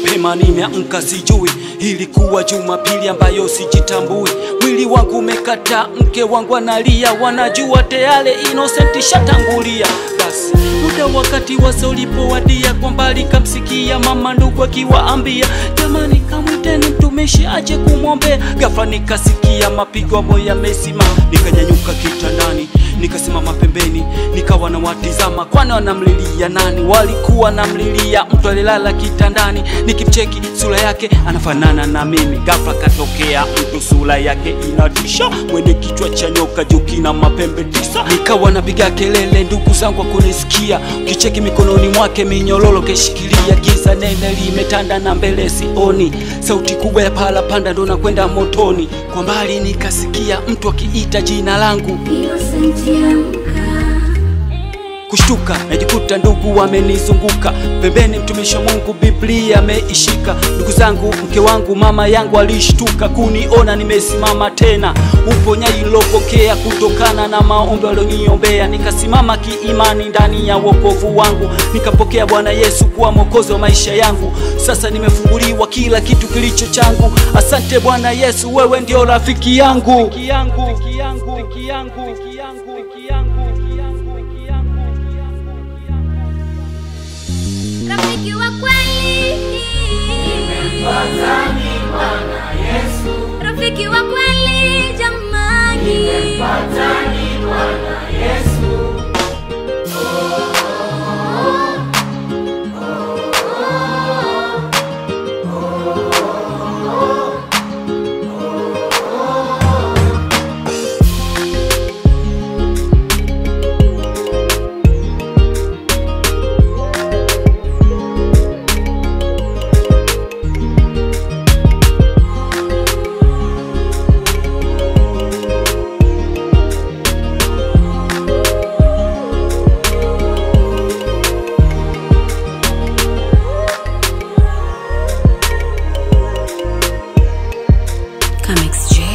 mapema nimeamka sijui, ilikuwa Jumapili ambayo sijitambui. Mwili wangu umekata, mke wangu analia, wanajua tayari Innocent shatangulia. Basi muda wakati wasa ulipowadia, kwa mbali kamsikia mama ndugu akiwaambia, jamani kamwiteni mtumishi aje kumwombea. Ghafla nikasikia mapigo moyo yamesimama, nikanyanyuka kitandani, nikasimama pembeni, nikawa na watizama, kwani wanamlilia nani? Walikuwa namlilia mtu alilala kitandani, nikimcheki sura yake anafanana na mimi. Ghafla katokea mtu sura yake inatisha, mwenye kichwa cha nyoka juu kina mapembe 9. Nikawa napiga kelele, ndugu zangu kunisikia, kicheki mikononi mwake minyololo keshikilia. Giza nene limetanda na mbele sioni, sauti kubwa ya pala panda ndo nakwenda motoni. Kwa mbali nikasikia mtu akiita jina langu, kushtuka najikuta ndugu wamenizunguka, pembeni mtumishi wa Mungu Biblia ameishika. Ndugu zangu, mke wangu, mama yangu alishtuka kuniona nimesimama tena, uponyaji nilopokea kutokana na maombi walioniombea. Nikasimama kiimani ndani ya wokovu wangu, nikapokea Bwana Yesu kuwa mwokozi wa maisha yangu. Sasa nimefunguliwa kila kitu kilicho changu. Asante Bwana Yesu, wewe ndio rafiki yangu. Rafiki wa kweli nimempata ni Bwana Yesu. Rafiki wa kweli jamani, nimempata ni Bwana Yesu. Comics J.